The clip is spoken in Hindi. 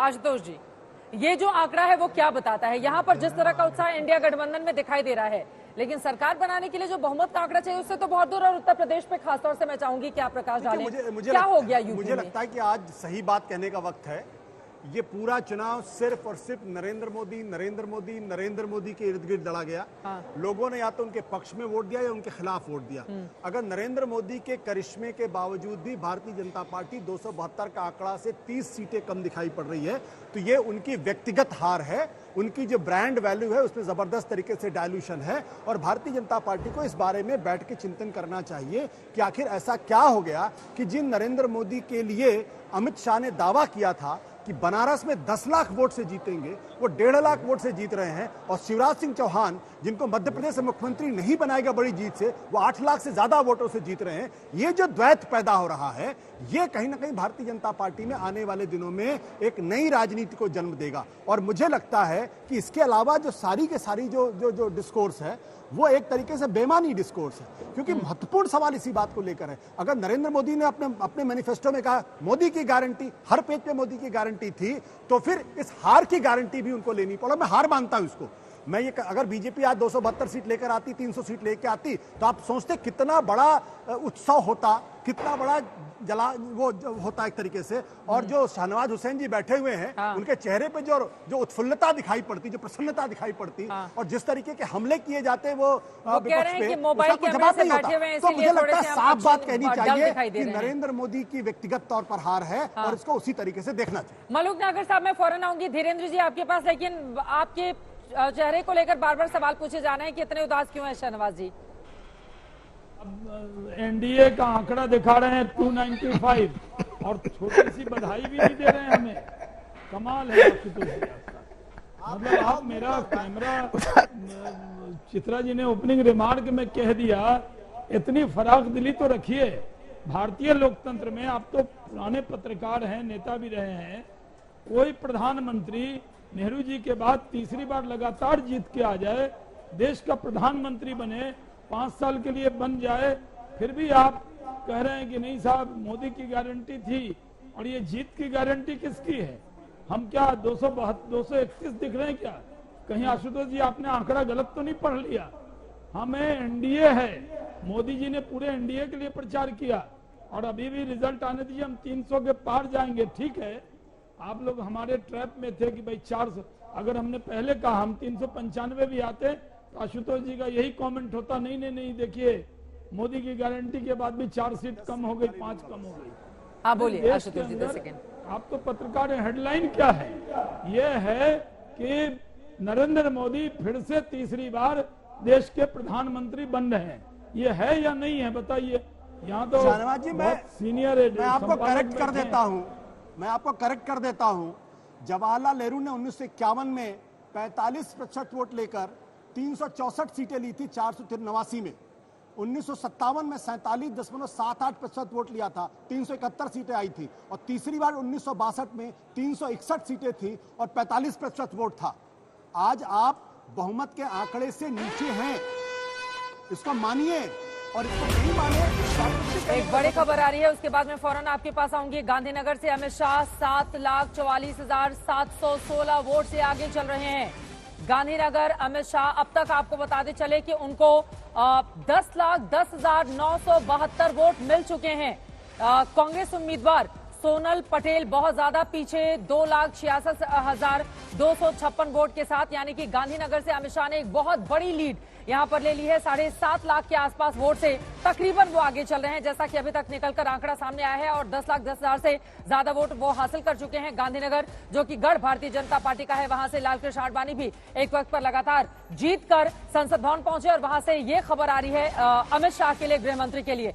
आशुतोष जी, ये जो आंकड़ा है वो क्या बताता है? यहाँ पर जिस तरह का उत्साह इंडिया गठबंधन में दिखाई दे रहा है, लेकिन सरकार बनाने के लिए जो बहुमत का आंकड़ा चाहिए उससे तो बहुत दूर। और उत्तर प्रदेश पे खासतौर से मैं चाहूंगी कि आप प्रकाश डालें, क्या हो गया यूपी में? मुझे लगता है कि आज सही बात कहने का वक्त है। ये पूरा चुनाव सिर्फ और सिर्फ नरेंद्र मोदी के इर्द गिर्द लड़ा गया। लोगों ने या तो उनके पक्ष में वोट दिया या उनके खिलाफ वोट दिया। अगर नरेंद्र मोदी के करिश्मे के बावजूद भी भारतीय जनता पार्टी 272 का आंकड़ा से 30 सीटें कम दिखाई पड़ रही है, तो ये उनकी व्यक्तिगत हार है। उनकी जो ब्रांड वैल्यू है उसमें जबरदस्त तरीके से डायल्यूशन है और भारतीय जनता पार्टी को इस बारे में बैठ के चिंतन करना चाहिए कि आखिर ऐसा क्या हो गया कि जिन नरेंद्र मोदी के लिए अमित शाह ने दावा किया था कि बनारस में 10 लाख वोट से जीतेंगे, वो 1.5 लाख वोट से जीत रहे हैं। और शिवराज सिंह चौहान, जिनको मध्य प्रदेश से मुख्यमंत्री नहीं बनाएगा बड़ी जीत से, वो 8 लाख से ज्यादा वोटों से जीत रहे हैं। ये जो द्वैत पैदा हो रहा है, ये कहीं ना कहीं भारतीय जनता पार्टी में आने वाले दिनों में एक नई राजनीति को जन्म देगा। और मुझे लगता है कि इसके अलावा जो सारी के सारी जो डिस्कोर्स है वो एक तरीके से बेमानी डिस्कोर्स है, क्योंकि महत्वपूर्ण सवाल इसी बात को लेकर है। अगर नरेंद्र मोदी ने अपने मैनिफेस्टो में कहा मोदी की गारंटी, हर पेज पे मोदी की गारंटी थी, तो फिर इस हार की गारंटी भी उनको लेनी पड़ा। मैं हार मानता हूं इसको। मैं ये अगर बीजेपी आज 272 सीट लेकर आती, 300 सीट लेकर आती, तो आप सोचते कितना बड़ा उत्सव होता, कितना बड़ा वो होता एक तरीके से। और जो शाहनवाज हुसैन जी बैठे हुए हैं, उनके चेहरे पे जो उत्फुल्लता दिखाई पड़ती, जो प्रसन्नता दिखाई पड़ती, और जिस तरीके के हमले किए जाते वो विपक्ष पे, उसका जवाब नहीं होता। तो मुझे लगता है साफ बात कहनी चाहिए कि नरेंद्र मोदी की व्यक्तिगत तौर पर हार है और इसको उसी तरीके से देखना चाहिए। मलूक नागर साहब, मैं फौरन आऊंगी धीरेन्द्र जी आपके पास, लेकिन आपके चेहरे को लेकर बार बार सवाल पूछे जाना है कि इतने उदास क्यों है शाहनवाज जी? अब एनडीए का आंकड़ा दिखा रहे हैं 295 और छोटी सी बधाई भी नहीं दे रहे हैं हमें। कमाल है आपकी तो। मतलब आप मेरा कैमरा, चित्रा जी ने ओपनिंग रिमार्क में कह दिया, इतनी फराख दिली तो रखिए। भारतीय लोकतंत्र में आप तो पुराने पत्रकार हैं, नेता भी रहे हैं। कोई प्रधानमंत्री नेहरू जी के बाद तीसरी बार लगातार जीत के आ जाए, देश का प्रधानमंत्री बने, 5 साल के लिए बन जाए, फिर भी आप कह रहे हैं कि नहीं साहब मोदी की गारंटी थी। और ये जीत की गारंटी किसकी है? हम क्या 231 दिख रहे हैं क्या? कहीं आशुतोष जी आपने आंकड़ा गलत तो नहीं पढ़ लिया? हमें एनडीए है, मोदी जी ने पूरे एनडीए के लिए प्रचार किया और अभी भी रिजल्ट आने दीजिए, हम 300 के पार जाएंगे। ठीक है, आप लोग हमारे ट्रैप में थे कि भाई 400, अगर हमने पहले कहा हम 395 भी आते तो आशुतोष जी का यही कमेंट होता, नहीं देखिए मोदी की गारंटी के बाद भी 4 सीट कम हो गई, 5 कम हो गई। हाँ बोलिए आशुतोष जी, 10 सेकंड। आप तो पत्रकार हैं, हेडलाइन क्या है? यह है कि नरेंद्र मोदी फिर से तीसरी बार देश के प्रधानमंत्री बन रहे हैं। ये है या नहीं है बताइए? यहाँ तो शाहनवाज जी, मैं सीनियर है, मैं आपको करेक्ट कर देता हूं। जवाहरलाल नेहरू ने 1951 में 45% वोट लेकर 364 सीटें ली थी 489 में। 1957 में 47.78% वोट लिया था, 371 सीटें आई थी। और तीसरी बार 1962 में 361 सीटें थी और 45% वोट था। आज आप बहुमत के आंकड़े से नीचे हैं, इसको मानिए। और इसको नहीं माने, एक बड़ी खबर आ रही है, उसके बाद मैं फौरन आपके पास आऊंगी। गांधीनगर से अमित शाह 7,44,716 वोट से आगे चल रहे हैं। गांधीनगर अमित शाह, अब तक आपको बताते चले कि उनको 10,10,972 वोट मिल चुके हैं। कांग्रेस उम्मीदवार सोनल पटेल बहुत ज्यादा पीछे 2,66,256 वोट के साथ, यानी कि गांधीनगर से अमित शाह ने एक बहुत बड़ी लीड यहां पर ले ली है। 7.5 लाख के आसपास वोट से तकरीबन वो आगे चल रहे हैं, जैसा कि अभी तक निकलकर आंकड़ा सामने आया है। और 10,10,000 से ज्यादा वोट वो हासिल कर चुके हैं। गांधीनगर जो कि गढ़ भारतीय जनता पार्टी का है, वहां से लालकृष्ण आडवाणी भी एक वक्त पर लगातार जीत कर संसद भवन पहुंचे और वहां से ये खबर आ रही है अमित शाह के लिए, गृह मंत्री के लिए।